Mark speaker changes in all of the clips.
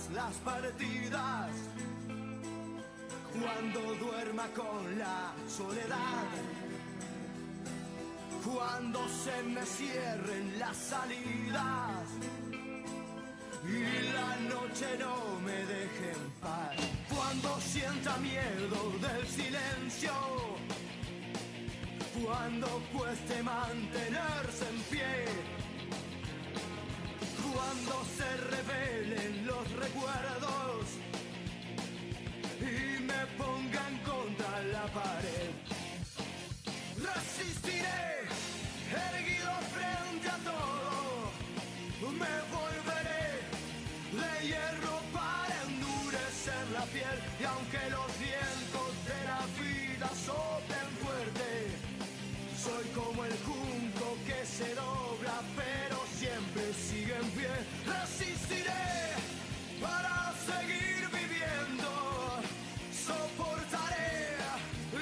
Speaker 1: todas las partidas, cuando duerma con la soledad, cuando se me cierren las salidas y la noche no me deje en paz, cuando sienta miedo del silencio, cuando cueste mantenerse en pie, cuando se revelen los recuerdos y me pongan contra la pared, resistiré erguido frente a todo, me volveré de hierro para endurecer la piel, y aunque los vientos de la vida soplen fuerte, soy como el junco que se dobla pero siempre sigue en pie. Resistiré para seguir viviendo, soportaré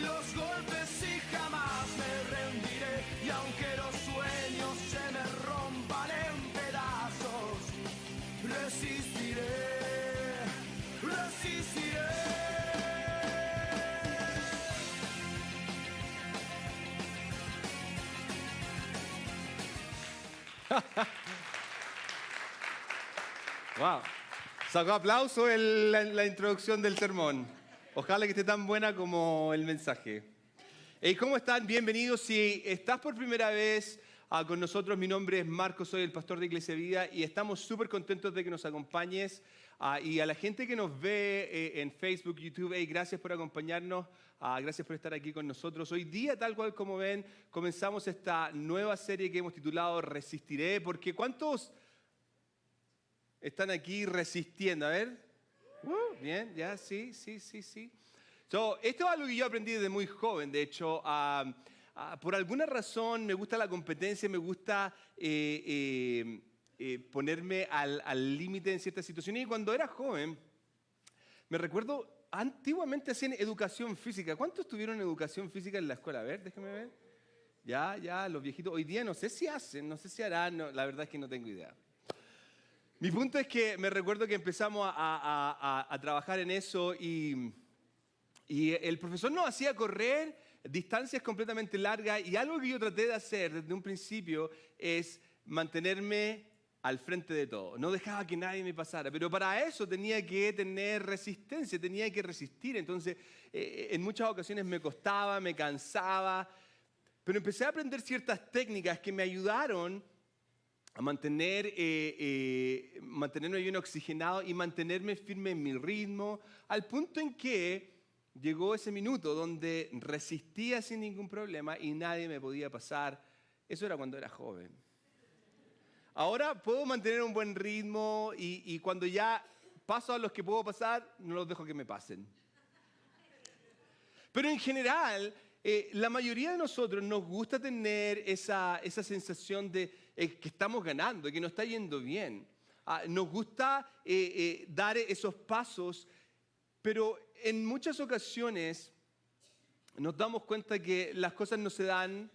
Speaker 1: los golpes y jamás me rendiré, y aunque los sueños se me rompan en pedazos, resistiré, resistiré.
Speaker 2: Wow. Sacó aplauso en la introducción del sermón. Ojalá que esté tan buena como el mensaje. Hey, ¿cómo están? Bienvenidos. Si estás por primera vez con nosotros, mi nombre es Marco, soy el pastor de Iglesia Vida y estamos súper contentos de que nos acompañes. Y a la gente que nos ve en Facebook, YouTube, hey, gracias por acompañarnos, gracias por estar aquí con nosotros. Hoy día, tal cual como ven, comenzamos esta nueva serie que hemos titulado Resistiré, porque ¿cuántos están aquí resistiendo? A ver, bien, ya, sí. Esto es algo que yo aprendí desde muy joven, de hecho. Por alguna razón me gusta la competencia, me gusta ponerme al límite en ciertas situaciones. Y cuando era joven, me recuerdo, antiguamente hacían educación física. ¿Cuántos tuvieron educación física en la escuela? A ver, déjame ver. Ya, los viejitos. Hoy día no sé si hacen, no sé si harán, no, la verdad es que no tengo idea. Mi punto es que me recuerdo que empezamos a trabajar en eso y el profesor nos hacía correr distancias completamente largas, y algo que yo traté de hacer desde un principio es mantenerme al frente de todo. No dejaba que nadie me pasara, pero para eso tenía que tener resistencia, tenía que resistir. Entonces, en muchas ocasiones me costaba, me cansaba, pero empecé a aprender ciertas técnicas que me ayudaron a mantenerme bien oxigenado y mantenerme firme en mi ritmo, al punto en que llegó ese minuto donde resistía sin ningún problema y nadie me podía pasar. Eso era cuando era joven. Ahora puedo mantener un buen ritmo y cuando ya paso a los que puedo pasar, no los dejo que me pasen. Pero en general, la mayoría de nosotros nos gusta tener esa sensación de que estamos ganando, de que nos está yendo bien. Nos gusta dar esos pasos, pero en muchas ocasiones nos damos cuenta que las cosas no se dan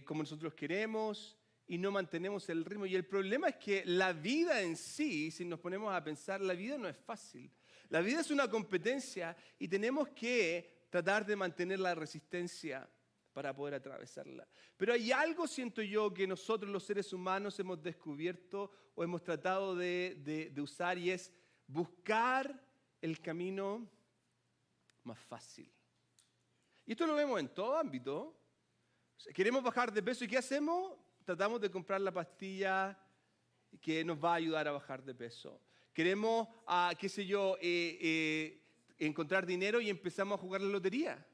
Speaker 2: como nosotros queremos y no mantenemos el ritmo. Y el problema es que la vida en sí, si nos ponemos a pensar, la vida no es fácil. La vida es una competencia y tenemos que tratar de mantener la resistencia para poder atravesarla. Pero hay algo, siento yo, que nosotros los seres humanos hemos descubierto o hemos tratado de usar, y es buscar el camino más fácil. Y esto lo vemos en todo ámbito. Queremos bajar de peso, ¿y qué hacemos? Tratamos de comprar la pastilla que nos va a ayudar a bajar de peso. Queremos, encontrar dinero y empezamos a jugar la lotería.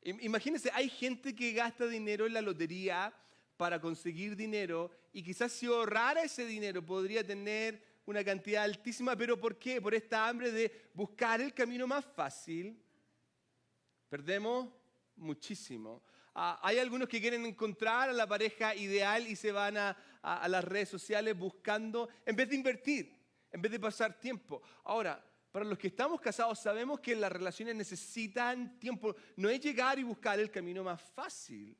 Speaker 2: Imagínense, hay gente que gasta dinero en la lotería para conseguir dinero y quizás si ahorrara ese dinero podría tener una cantidad altísima, pero ¿por qué? Por esta hambre de buscar el camino más fácil, perdemos muchísimo. Hay algunos que quieren encontrar a la pareja ideal y se van a las redes sociales buscando, en vez de invertir, en vez de pasar tiempo. Ahora, para los que estamos casados sabemos que las relaciones necesitan tiempo. No es llegar y buscar el camino más fácil.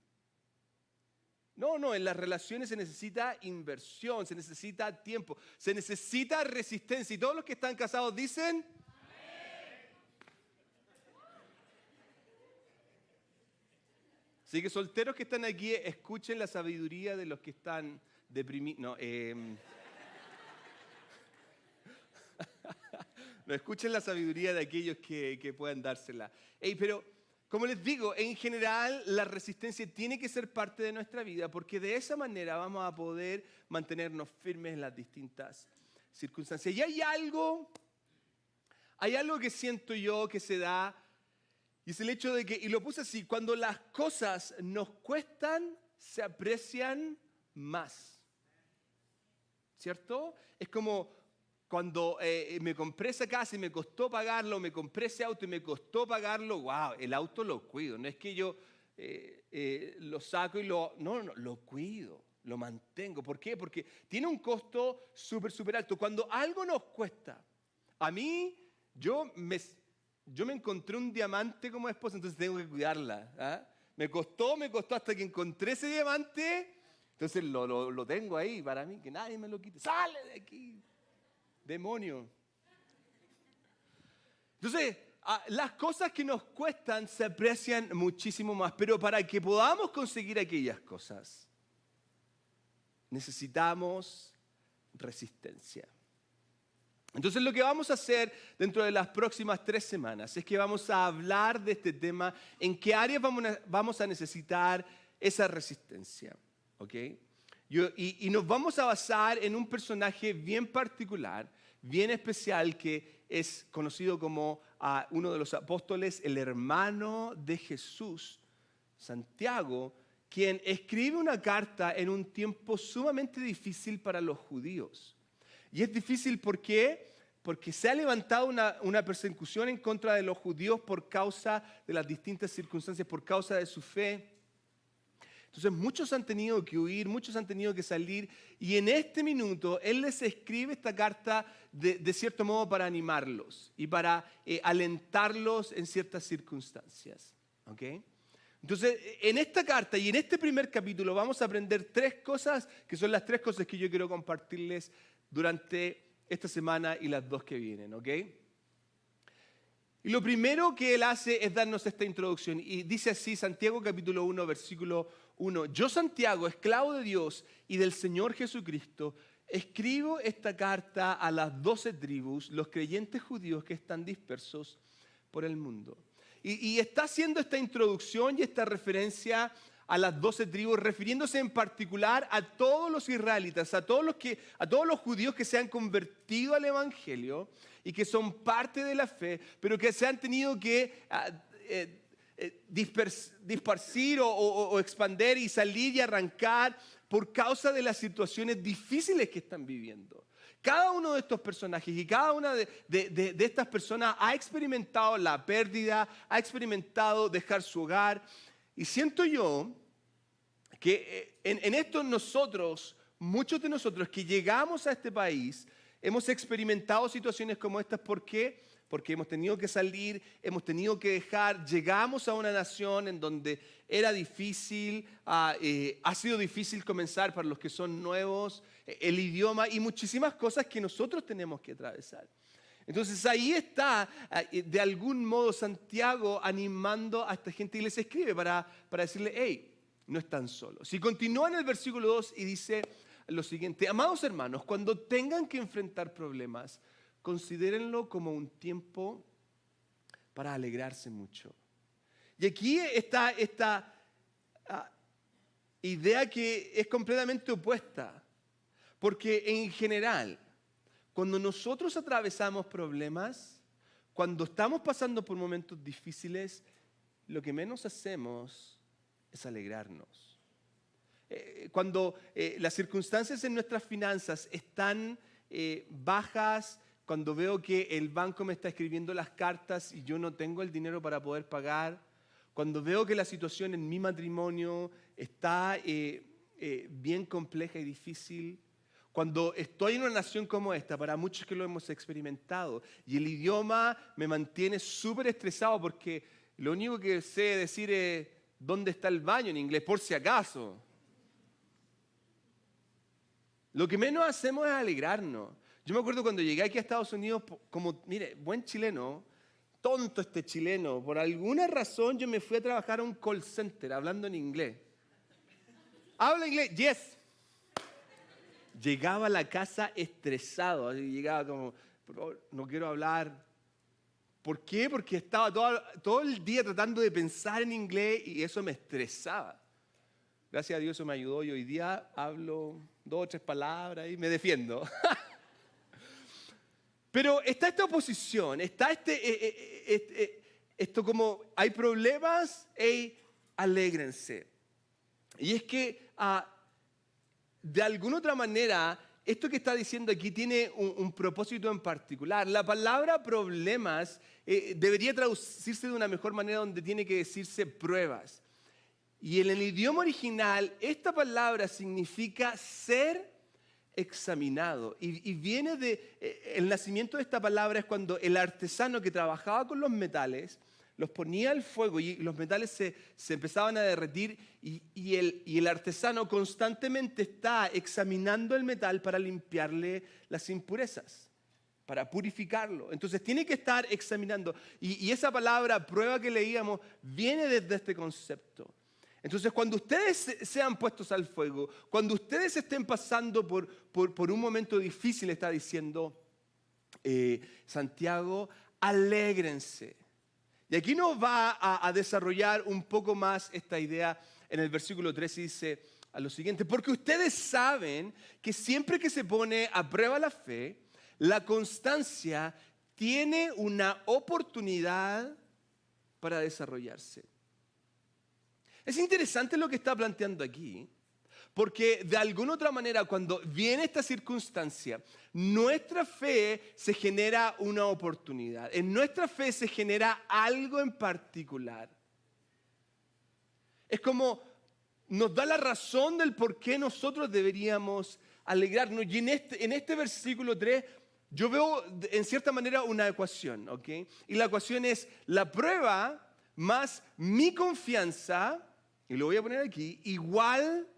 Speaker 2: No, en las relaciones se necesita inversión, se necesita tiempo, se necesita resistencia. Y todos los que están casados dicen... Así que solteros que están aquí, escuchen la sabiduría de los que están deprimidos. No, escuchen la sabiduría de aquellos que puedan dársela. Pero, como les digo, en general la resistencia tiene que ser parte de nuestra vida porque de esa manera vamos a poder mantenernos firmes en las distintas circunstancias. Y hay algo que siento yo que se da. Y es el hecho de que, y lo puse así, cuando las cosas nos cuestan, se aprecian más. ¿Cierto? Es como cuando me compré esa casa y me costó pagarlo, me compré ese auto y me costó pagarlo, wow, el auto lo cuido. No es que yo lo saco y no, lo cuido, lo mantengo. ¿Por qué? Porque tiene un costo súper alto. Cuando algo nos cuesta, a mí, yo me encontré un diamante como esposa, entonces tengo que cuidarla. ¿Ah? Me costó hasta que encontré ese diamante, entonces lo tengo ahí para mí, que nadie me lo quite. ¡Sale de aquí, demonio! Entonces, las cosas que nos cuestan se aprecian muchísimo más, pero para que podamos conseguir aquellas cosas, necesitamos resistencia. Entonces lo que vamos a hacer dentro de las próximas 3 semanas es que vamos a hablar de este tema, en qué áreas vamos a necesitar esa resistencia, ¿ok? Y nos vamos a basar en un personaje bien particular, bien especial, que es conocido como uno de los apóstoles, el hermano de Jesús, Santiago, quien escribe una carta en un tiempo sumamente difícil para los judíos. Y es difícil, ¿por qué? Porque se ha levantado una persecución en contra de los judíos por causa de las distintas circunstancias, por causa de su fe. Entonces muchos han tenido que huir, muchos han tenido que salir. Y en este minuto Él les escribe esta carta de cierto modo para animarlos y para alentarlos en ciertas circunstancias. ¿Ok? Entonces, en esta carta y en este primer capítulo vamos a aprender 3 cosas, que son las 3 cosas que yo quiero compartirles durante esta semana y las 2 que vienen, ¿ok? Y lo primero que él hace es darnos esta introducción. Y dice así, Santiago capítulo 1, versículo 1. Yo, Santiago, esclavo de Dios y del Señor Jesucristo, escribo esta carta a las 12 tribus, los creyentes judíos que están dispersos por el mundo. Y está haciendo esta introducción y esta referencia a las 12 tribus, refiriéndose en particular a todos los israelitas, a todos los judíos que se han convertido al evangelio y que son parte de la fe, pero que se han tenido que dispersar o expandir y salir y arrancar por causa de las situaciones difíciles que están viviendo. Cada uno de estos personajes y cada una de estas personas ha experimentado la pérdida, ha experimentado dejar su hogar. Y siento yo que en esto muchos de nosotros que llegamos a este país, hemos experimentado situaciones como estas. ¿Por qué? Porque hemos tenido que salir, hemos tenido que dejar, llegamos a una nación en donde era difícil, ha sido difícil comenzar para los que son nuevos, el idioma y muchísimas cosas que nosotros tenemos que atravesar. Entonces ahí está, de algún modo, Santiago animando a esta gente y les escribe para decirle, hey, no están solos. Y continúa en el versículo 2 y dice lo siguiente: amados hermanos, cuando tengan que enfrentar problemas, considérenlo como un tiempo para alegrarse mucho. Y aquí está esta idea que es completamente opuesta, porque en general, cuando nosotros atravesamos problemas, cuando estamos pasando por momentos difíciles, lo que menos hacemos es alegrarnos. Cuando las circunstancias en nuestras finanzas están bajas, cuando veo que el banco me está escribiendo las cartas y yo no tengo el dinero para poder pagar, cuando veo que la situación en mi matrimonio está bien compleja y difícil, cuando estoy en una nación como esta, para muchos que lo hemos experimentado, y el idioma me mantiene súper estresado porque lo único que sé decir es ¿dónde está el baño en inglés? Por si acaso. Lo que menos hacemos es alegrarnos. Yo me acuerdo cuando llegué aquí a Estados Unidos, como, mire, buen chileno, tonto este chileno, por alguna razón yo me fui a trabajar a un call center hablando en inglés. ¿Habla inglés? Yes. Llegaba a la casa estresado, así llegaba como, por favor, no quiero hablar. ¿Por qué? Porque estaba todo el día tratando de pensar en inglés y eso me estresaba. Gracias a Dios eso me ayudó y hoy día hablo 2 o 3 palabras y me defiendo. Pero está esta oposición, está esto como hay problemas, alégrense. Y es que de alguna otra manera, esto que está diciendo aquí tiene un propósito en particular. La palabra problemas debería traducirse de una mejor manera donde tiene que decirse pruebas. Y en el idioma original, esta palabra significa ser examinado. Y viene el nacimiento de esta palabra es cuando el artesano que trabajaba con los metales los ponía al fuego y los metales se empezaban a derretir y el artesano constantemente está examinando el metal para limpiarle las impurezas, para purificarlo. Entonces tiene que estar examinando. Y esa palabra, prueba que leíamos, viene desde este concepto. Entonces cuando ustedes sean puestos al fuego, cuando ustedes estén pasando por un momento difícil, está diciendo Santiago, alégrense. Y aquí nos va a desarrollar un poco más esta idea en el versículo 3 y dice a lo siguiente, porque ustedes saben que siempre que se pone a prueba la fe, la constancia tiene una oportunidad para desarrollarse. Es interesante lo que está planteando aquí, porque de alguna otra manera cuando viene esta circunstancia, nuestra fe se genera una oportunidad. En nuestra fe se genera algo en particular. Es como nos da la razón del por qué nosotros deberíamos alegrarnos. Y en este versículo 3 yo veo en cierta manera una ecuación, ¿ok? Y la ecuación es la prueba más mi confianza, y lo voy a poner aquí, igual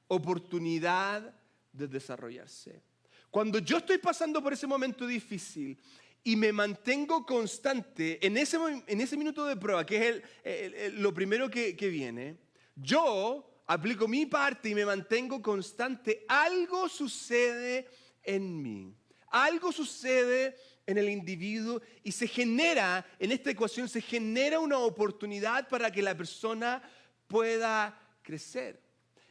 Speaker 2: oportunidad de desarrollarse. Cuando yo estoy pasando por ese momento difícil y me mantengo constante en ese minuto de prueba, que es lo primero que viene, yo aplico mi parte y me mantengo constante, algo sucede en mí. Algo sucede en el individuo y se genera, en esta ecuación, se genera una oportunidad para que la persona pueda crecer.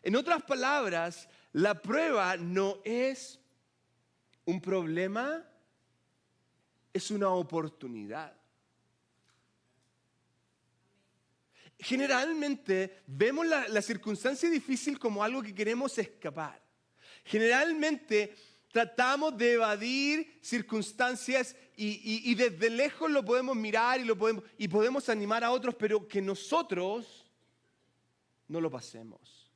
Speaker 2: En otras palabras, la prueba no es un problema, es una oportunidad. Generalmente vemos la circunstancia difícil como algo que queremos escapar. Generalmente tratamos de evadir circunstancias y desde lejos lo podemos mirar y podemos animar a otros, pero que nosotros no lo pasemos.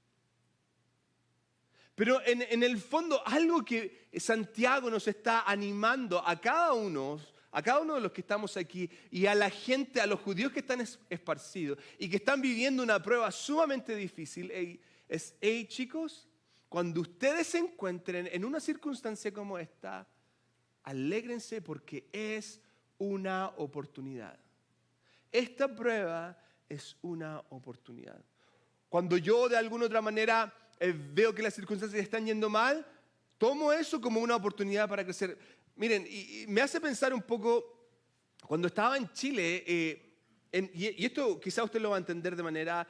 Speaker 2: Pero en el fondo, algo que Santiago nos está animando a cada uno de los que estamos aquí y a la gente, a los judíos que están esparcidos y que están viviendo una prueba sumamente difícil, es, hey chicos, cuando ustedes se encuentren en una circunstancia como esta, alégrense porque es una oportunidad. Esta prueba es una oportunidad. Cuando yo de alguna otra manera veo que las circunstancias están yendo mal, tomo eso como una oportunidad para crecer. Miren, y me hace pensar un poco, cuando estaba en Chile, y esto quizá usted lo va a entender de manera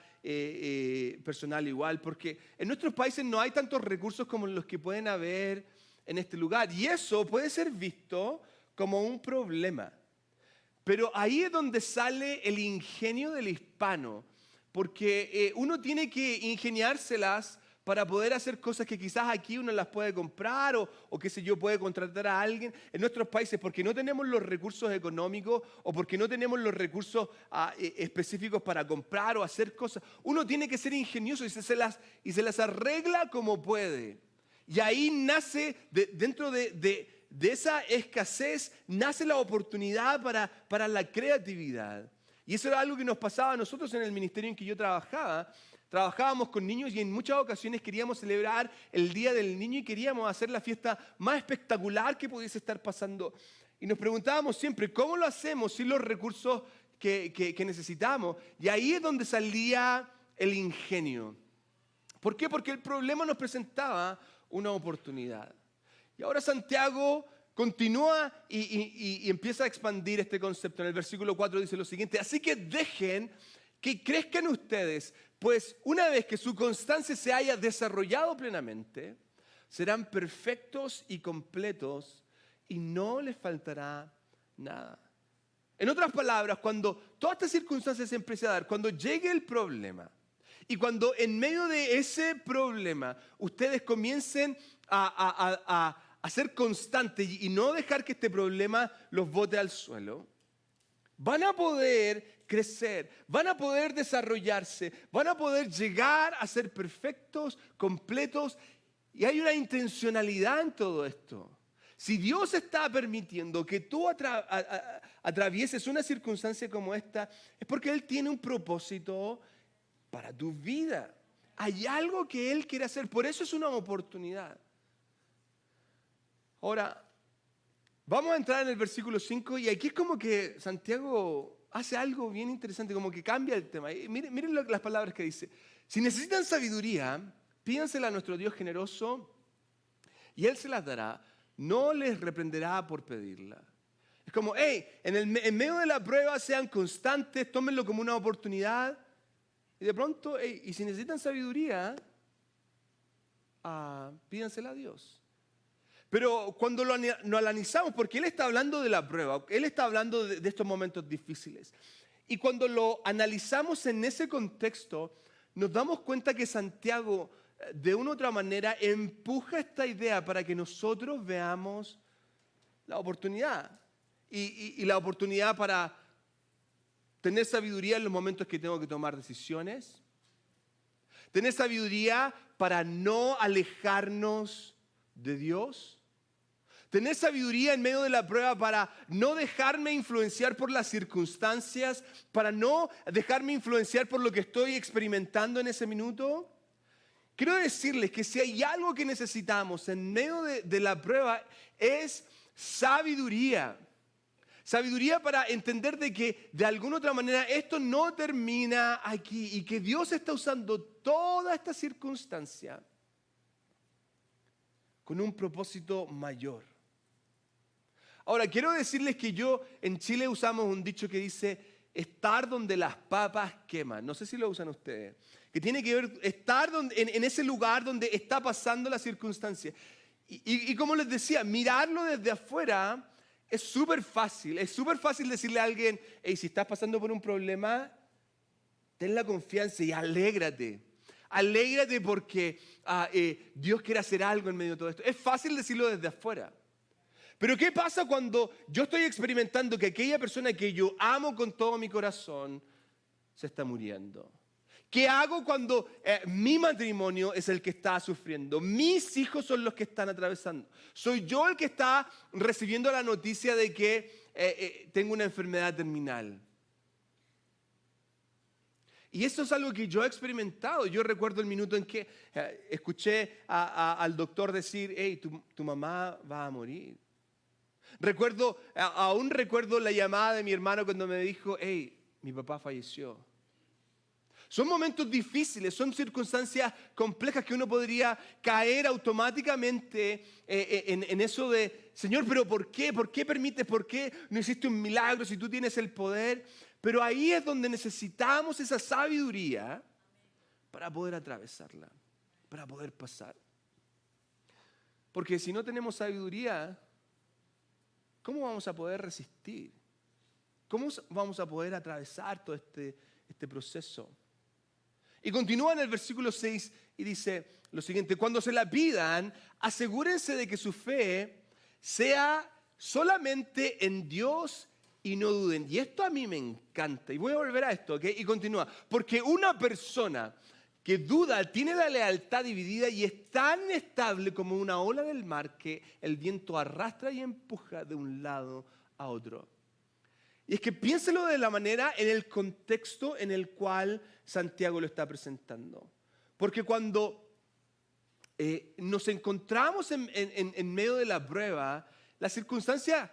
Speaker 2: personal igual, porque en nuestros países no hay tantos recursos como los que pueden haber en este lugar, y eso puede ser visto como un problema. Pero ahí es donde sale el ingenio del hispano, porque uno tiene que ingeniárselas para poder hacer cosas que quizás aquí uno las puede comprar o qué sé yo, puede contratar a alguien en nuestros países porque no tenemos los recursos económicos o porque no tenemos los recursos específicos para comprar o hacer cosas. Uno tiene que ser ingenioso y se las arregla como puede. Y ahí nace, dentro de esa escasez, nace la oportunidad para la creatividad. Y eso era algo que nos pasaba a nosotros en el ministerio en que yo trabajaba. Trabajábamos con niños y en muchas ocasiones queríamos celebrar el Día del Niño y queríamos hacer la fiesta más espectacular que pudiese estar pasando. Y nos preguntábamos siempre, ¿cómo lo hacemos sin los recursos que necesitamos? Y ahí es donde salía el ingenio. ¿Por qué? Porque el problema nos presentaba una oportunidad. Y ahora Santiago continúa y empieza a expandir este concepto. En el versículo 4 dice lo siguiente: así que dejen que crezcan ustedes, pues una vez que su constancia se haya desarrollado plenamente, serán perfectos y completos y no les faltará nada. En otras palabras, cuando toda esta circunstancia se empiece a dar, cuando llegue el problema y cuando en medio de ese problema ustedes comiencen a ser constantes y no dejar que este problema los bote al suelo, van a poder crecer, van a poder desarrollarse, van a poder llegar a ser perfectos, completos. Y hay una intencionalidad en todo esto. Si Dios está permitiendo que tú atravieses una circunstancia como esta, es porque Él tiene un propósito para tu vida. Hay algo que Él quiere hacer, por eso es una oportunidad. Ahora, vamos a entrar en el versículo 5 y aquí es como que Santiago hace algo bien interesante, como que cambia el tema. Miren las palabras que dice. Si necesitan sabiduría, pídansela a nuestro Dios generoso y Él se las dará. No les reprenderá por pedirla. Es como, en medio de la prueba sean constantes, tómenlo como una oportunidad. Y de pronto, y si necesitan sabiduría, pídansela a Dios. Pero cuando lo analizamos, porque Él está hablando de la prueba, Él está hablando de estos momentos difíciles. Y cuando lo analizamos en ese contexto, nos damos cuenta que Santiago, de una u otra manera, empuja esta idea para que nosotros veamos la oportunidad. Y la oportunidad para tener sabiduría en los momentos que tengo que tomar decisiones. Tener sabiduría para no alejarnos de Dios. Tener sabiduría en medio de la prueba para no dejarme influenciar por las circunstancias, para no dejarme influenciar por lo que estoy experimentando en ese minuto. Quiero decirles que si hay algo que necesitamos en medio de la prueba es sabiduría. Sabiduría para entender de que de alguna otra manera esto no termina aquí y que Dios está usando toda esta circunstancia con un propósito mayor. Ahora, quiero decirles que en Chile usamos un dicho que dice estar donde las papas queman. No sé si lo usan ustedes. Que tiene que ver estar en ese lugar donde está pasando la circunstancia. Y como les decía, mirarlo desde afuera es súper fácil. Es súper fácil decirle a alguien, si estás pasando por un problema, ten la confianza y alégrate. Alégrate porque Dios quiere hacer algo en medio de todo esto. Es fácil decirlo desde afuera. Pero ¿qué pasa cuando yo estoy experimentando que aquella persona que yo amo con todo mi corazón se está muriendo? ¿Qué hago cuando mi matrimonio es el que está sufriendo? Mis hijos son los que están atravesando. Soy yo el que está recibiendo la noticia de que tengo una enfermedad terminal. Y eso es algo que yo he experimentado. Yo recuerdo el minuto en que escuché al doctor decir, tu mamá va a morir. Aún recuerdo la llamada de mi hermano cuando me dijo, mi papá falleció. Son momentos difíciles, son circunstancias complejas que uno podría caer automáticamente en eso de, Señor, pero ¿por qué? ¿Por qué permites? ¿Por qué no hiciste un milagro si tú tienes el poder? Pero ahí es donde necesitamos esa sabiduría para poder atravesarla, para poder pasar. Porque si no tenemos sabiduría, ¿cómo vamos a poder resistir? ¿Cómo vamos a poder atravesar todo este proceso? Y continúa en el versículo 6 y dice lo siguiente: cuando se la pidan, asegúrense de que su fe sea solamente en Dios y no duden. Y esto a mí me encanta. Y voy a volver a esto, ¿ok? Y continúa. Porque una persona que duda tiene la lealtad dividida y es tan estable como una ola del mar que el viento arrastra y empuja de un lado a otro. Y es que piénselo de la manera, en el contexto en el cual Santiago lo está presentando. Porque cuando nos encontramos en medio de la prueba, las circunstancias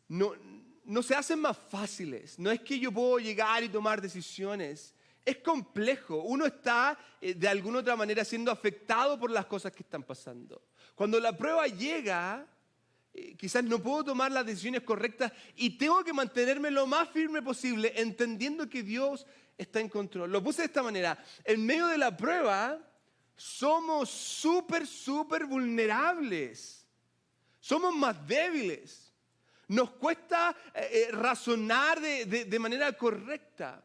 Speaker 2: no se hacen más fáciles. No es que yo puedo llegar y tomar decisiones. Es complejo. Uno está de alguna otra manera siendo afectado por las cosas que están pasando. Cuando la prueba llega, quizás no puedo tomar las decisiones correctas y tengo que mantenerme lo más firme posible, entendiendo que Dios está en control. Lo puse de esta manera. En medio de la prueba, somos súper vulnerables. Somos más débiles. Nos cuesta razonar de manera correcta.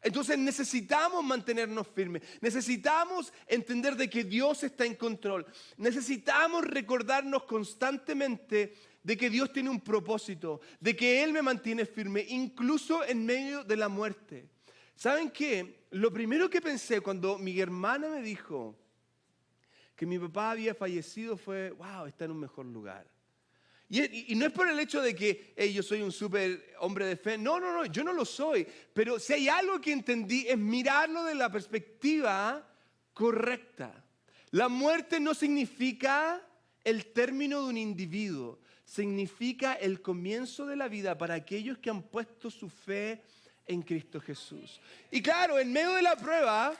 Speaker 2: Entonces necesitamos mantenernos firmes, necesitamos entender de que Dios está en control, necesitamos recordarnos constantemente de que Dios tiene un propósito, de que Él me mantiene firme, incluso en medio de la muerte. ¿Saben qué? Lo primero que pensé cuando mi hermana me dijo que mi papá había fallecido fue, wow, está en un mejor lugar. Y no es por el hecho de que yo soy un súper hombre de fe. No, yo no lo soy. Pero si hay algo que entendí es mirarlo de la perspectiva correcta. La muerte no significa el término de un individuo. Significa el comienzo de la vida para aquellos que han puesto su fe en Cristo Jesús. Y claro, en medio de la prueba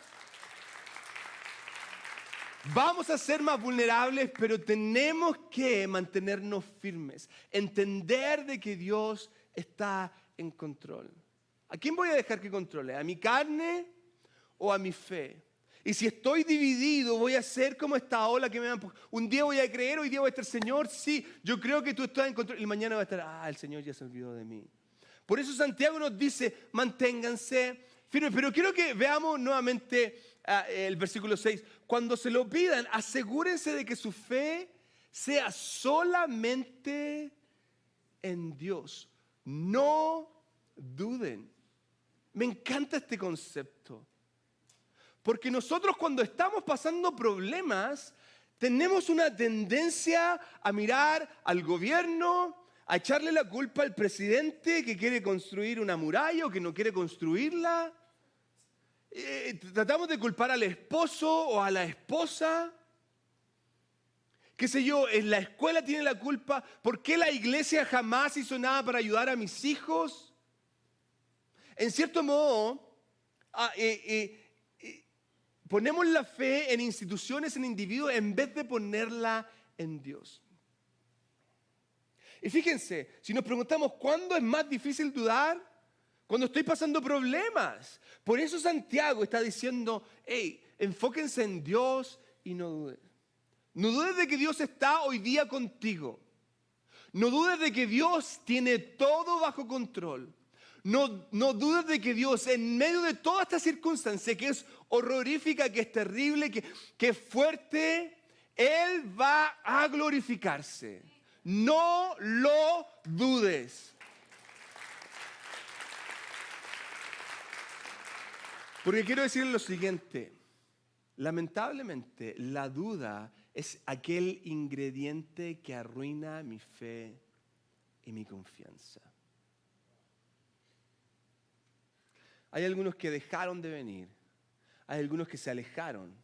Speaker 2: vamos a ser más vulnerables, pero tenemos que mantenernos firmes, entender de que Dios está en control. ¿A quién voy a dejar que controle? ¿A mi carne o a mi fe? Y si estoy dividido, voy a ser como esta ola que me da. Un día voy a creer, hoy día voy a estar, Señor, sí, yo creo que tú estás en control. Y mañana voy a estar, el Señor ya se olvidó de mí. Por eso Santiago nos dice, manténganse firmes. Pero quiero que veamos nuevamente el versículo 6. Cuando se lo pidan, asegúrense de que su fe sea solamente en Dios. No duden. Me encanta este concepto. Porque nosotros cuando estamos pasando problemas, tenemos una tendencia a mirar al gobierno, a echarle la culpa al presidente que quiere construir una muralla o que no quiere construirla. Tratamos de culpar al esposo o a la esposa. Qué sé yo, en la escuela tiene la culpa. ¿Por qué la iglesia jamás hizo nada para ayudar a mis hijos? En cierto modo, ponemos la fe en instituciones, en individuos, en vez de ponerla en Dios. Y fíjense, si nos preguntamos ¿cuándo es más difícil dudar? Cuando estoy pasando problemas. Por eso Santiago está diciendo, enfóquense en Dios y no dudes. No dudes de que Dios está hoy día contigo. No dudes de que Dios tiene todo bajo control. No dudes de que Dios, en medio de toda esta circunstancia que es horrorífica, que es terrible, que es fuerte, Él va a glorificarse. No lo dudes. Porque quiero decirles lo siguiente. Lamentablemente, la duda es aquel ingrediente que arruina mi fe y mi confianza. Hay algunos que dejaron de venir. Hay algunos que se alejaron.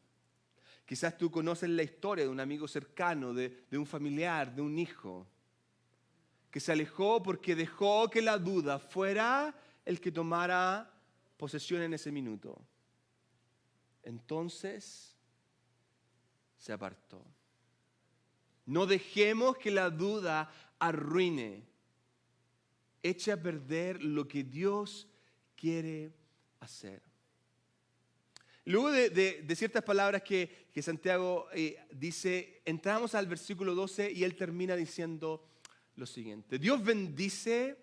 Speaker 2: Quizás tú conoces la historia de un amigo cercano, de un familiar, de un hijo, que se alejó porque dejó que la duda fuera el que tomara posesión en ese minuto. Entonces se apartó. No dejemos que la duda arruine, eche a perder lo que Dios quiere hacer. Luego de ciertas palabras que Santiago dice, entramos al versículo 12 y él termina diciendo lo siguiente. Dios bendice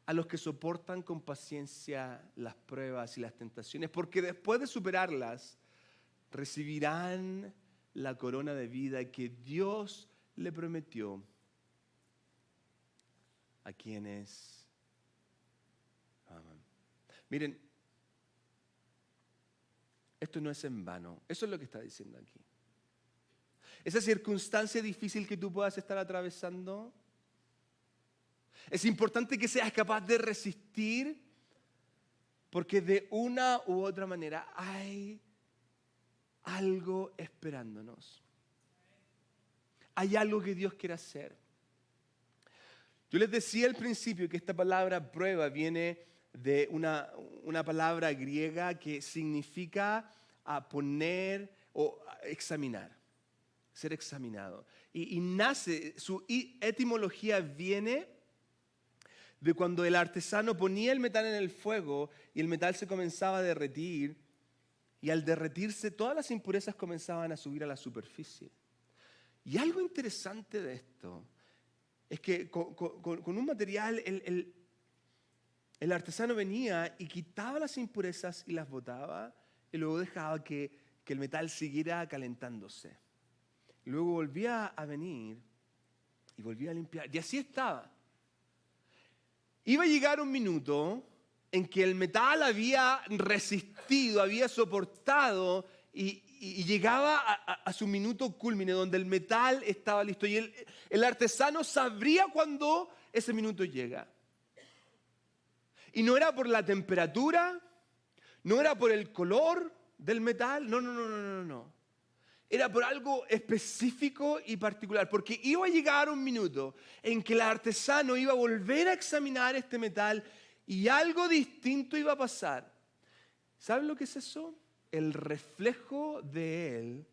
Speaker 2: a los que soportan con paciencia las pruebas y las tentaciones, porque después de superarlas, recibirán la corona de vida que Dios le prometió a quienes aman. Miren, esto no es en vano. Eso es lo que está diciendo aquí. Esa circunstancia difícil que tú puedas estar atravesando, Es importante que seas capaz de resistir, porque de una u otra manera hay algo esperándonos. Hay algo que Dios quiere hacer. Yo les decía al principio que esta palabra prueba viene de una palabra griega que significa poner o examinar, ser examinado. Y nace, su etimología viene de cuando el artesano ponía el metal en el fuego y el metal se comenzaba a derretir, y al derretirse todas las impurezas comenzaban a subir a la superficie. Y algo interesante de esto es que con un material el artesano venía y quitaba las impurezas y las botaba, y luego dejaba que el metal siguiera calentándose. Luego volvía a venir y volvía a limpiar. Y así estaba. Iba a llegar un minuto en que el metal había resistido, había soportado y llegaba a su minuto culmine, donde el metal estaba listo. Y el artesano sabría cuándo ese minuto llega. Y no era por la temperatura, no era por el color del metal, no. Era por algo específico y particular, porque iba a llegar un minuto en que el artesano iba a volver a examinar este metal y algo distinto iba a pasar. ¿Saben lo que es eso? El reflejo de él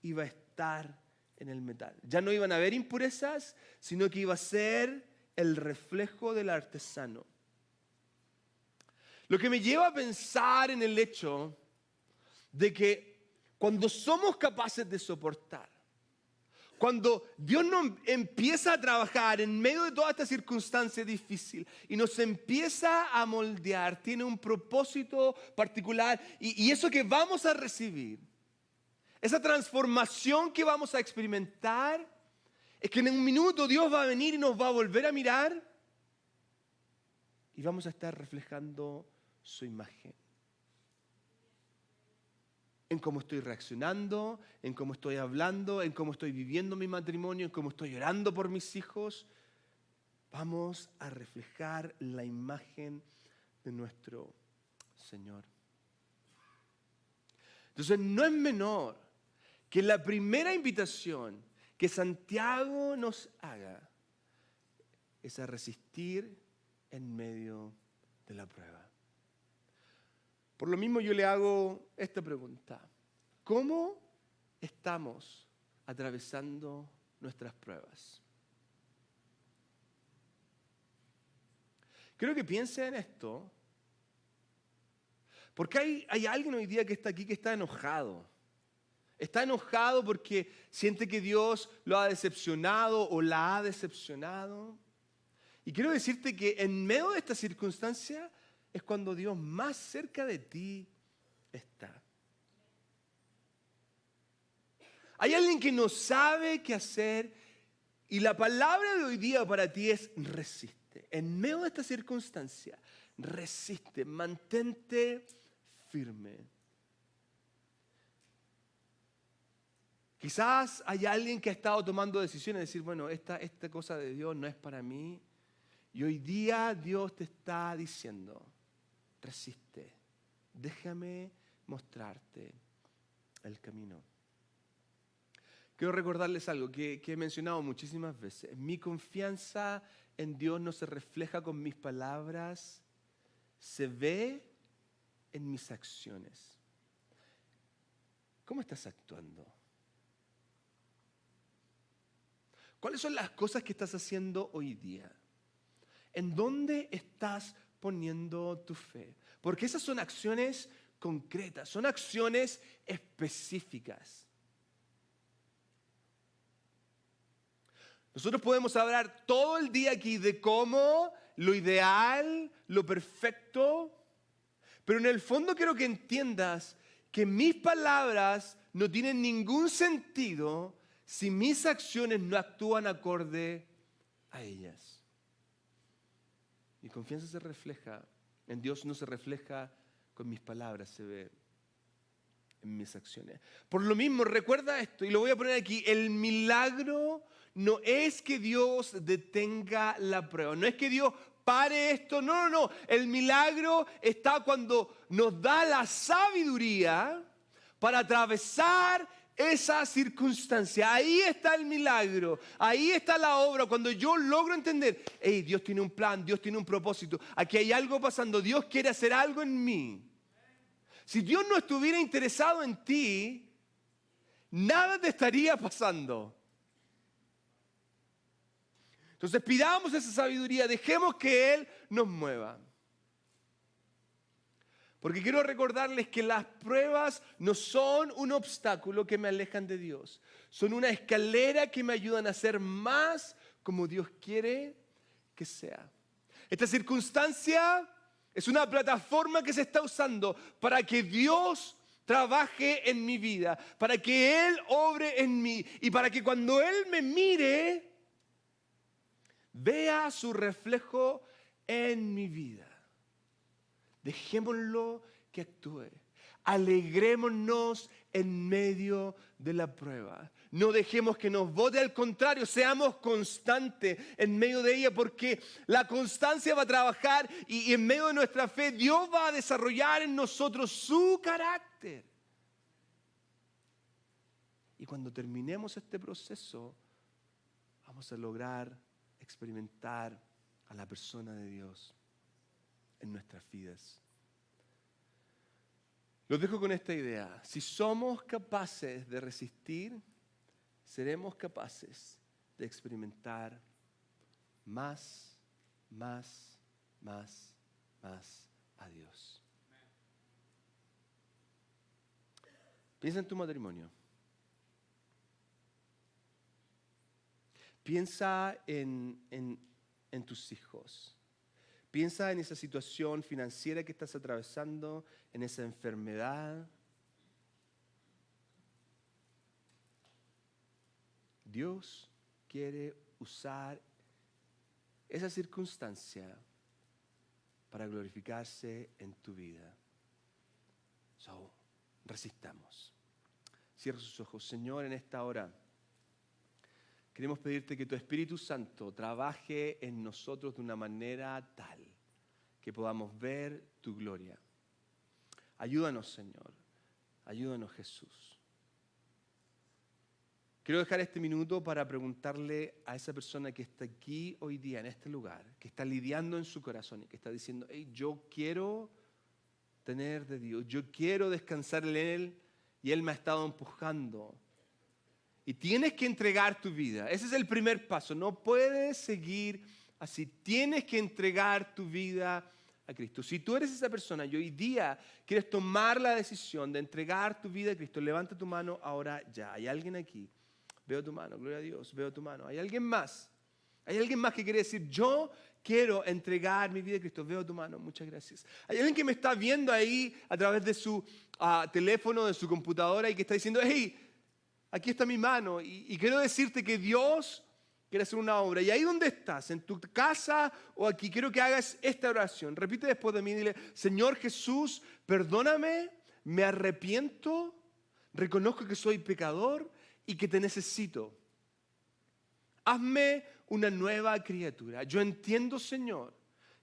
Speaker 2: iba a estar en el metal. Ya no iban a haber impurezas, sino que iba a ser el reflejo del artesano. Lo que me lleva a pensar en el hecho de que cuando somos capaces de soportar, cuando Dios nos empieza a trabajar en medio de toda esta circunstancia difícil y nos empieza a moldear, tiene un propósito particular, y eso que vamos a recibir, esa transformación que vamos a experimentar, es que en un minuto Dios va a venir y nos va a volver a mirar y vamos a estar reflejando su imagen. En cómo estoy reaccionando, en cómo estoy hablando, en cómo estoy viviendo mi matrimonio, en cómo estoy orando por mis hijos. Vamos a reflejar la imagen de nuestro Señor. Entonces no es menor que la primera invitación que Santiago nos haga es a resistir en medio de la prueba. Por lo mismo yo le hago esta pregunta: ¿cómo estamos atravesando nuestras pruebas? Creo que piense en esto, porque hay alguien hoy día que está aquí que está enojado. Está enojado porque siente que Dios lo ha decepcionado o la ha decepcionado. Y quiero decirte que en medio de esta circunstancia es cuando Dios más cerca de ti está. Hay alguien que no sabe qué hacer y la palabra de hoy día para ti es resiste. En medio de esta circunstancia, resiste, mantente firme. Quizás hay alguien que ha estado tomando decisiones de decir, bueno, esta cosa de Dios no es para mí. Y hoy día Dios te está diciendo, resiste, déjame mostrarte el camino. Quiero recordarles algo que he mencionado muchísimas veces. Mi confianza en Dios no se refleja con mis palabras, se ve en mis acciones. ¿Cómo estás actuando? ¿Cuáles son las cosas que estás haciendo hoy día? ¿En dónde estás poniendo tu fe? Porque esas son acciones concretas, son acciones específicas. Nosotros podemos hablar todo el día aquí de cómo, lo ideal, lo perfecto, pero en el fondo quiero que entiendas que mis palabras no tienen ningún sentido si mis acciones no actúan acorde a ellas. Mi confianza se refleja en Dios, no se refleja con mis palabras, se ve en mis acciones. Por lo mismo, recuerda esto, y lo voy a poner aquí, el milagro no es que Dios detenga la prueba, no es que Dios pare esto, no. El milagro está cuando nos da la sabiduría para atravesar esa circunstancia. Ahí está el milagro, ahí está la obra. Cuando yo logro entender, hey, Dios tiene un plan, Dios tiene un propósito, aquí hay algo pasando, Dios quiere hacer algo en mí. Si Dios no estuviera interesado en ti, nada te estaría pasando. Entonces pidamos esa sabiduría, dejemos que Él nos mueva. Porque quiero recordarles que las pruebas no son un obstáculo que me alejan de Dios. Son una escalera que me ayudan a ser más como Dios quiere que sea. Esta circunstancia es una plataforma que se está usando para que Dios trabaje en mi vida, para que Él obre en mí y para que cuando Él me mire, vea su reflejo en mi vida. Dejémoslo que actúe. Alegrémonos en medio de la prueba. No dejemos que nos bote, al contrario, seamos constantes en medio de ella, porque la constancia va a trabajar y en medio de nuestra fe Dios va a desarrollar en nosotros su carácter. Y cuando terminemos este proceso, vamos a lograr experimentar a la persona de Dios en nuestras vidas. Los dejo con esta idea. Si somos capaces de resistir, seremos capaces de experimentar más a Dios. Piensa en tu matrimonio. Piensa en tus hijos. Piensa en esa situación financiera que estás atravesando, en esa enfermedad. Dios quiere usar esa circunstancia para glorificarse en tu vida. Resistamos. Cierra sus ojos. Señor, en esta hora queremos pedirte que tu Espíritu Santo trabaje en nosotros de una manera tal que podamos ver tu gloria. Ayúdanos, Señor. Ayúdanos, Jesús. Quiero dejar este minuto para preguntarle a esa persona que está aquí hoy día, en este lugar, que está lidiando en su corazón y que está diciendo, hey, yo quiero tener de Dios, yo quiero descansar en Él y Él me ha estado empujando. Y tienes que entregar tu vida. Ese es el primer paso. No puedes seguir así. Tienes que entregar tu vida a Cristo. Si tú eres esa persona y hoy día quieres tomar la decisión de entregar tu vida a Cristo, levanta tu mano ahora ya. ¿Hay alguien aquí? Veo tu mano, gloria a Dios, veo tu mano. ¿Hay alguien más? ¿Hay alguien más que quiere decir, yo quiero entregar mi vida a Cristo? Veo tu mano, muchas gracias. ¿Hay alguien que me está viendo ahí a través de su teléfono, de su computadora y que está diciendo, hey, aquí está mi mano y quiero decirte que Dios quiere hacer una obra. Y ahí donde estás, en tu casa o aquí, quiero que hagas esta oración. Repite después de mí, dile, Señor Jesús, perdóname, me arrepiento, reconozco que soy pecador y que te necesito. Hazme una nueva criatura. Yo entiendo, Señor,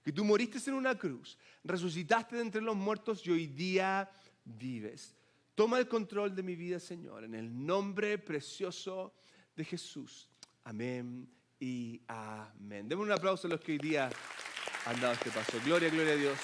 Speaker 2: que tú moriste en una cruz, resucitaste de entre los muertos y hoy día vives. Toma el control de mi vida, Señor, en el nombre precioso de Jesús. Amén y amén. Demos un aplauso a los que hoy día han dado este paso. Gloria, gloria a Dios.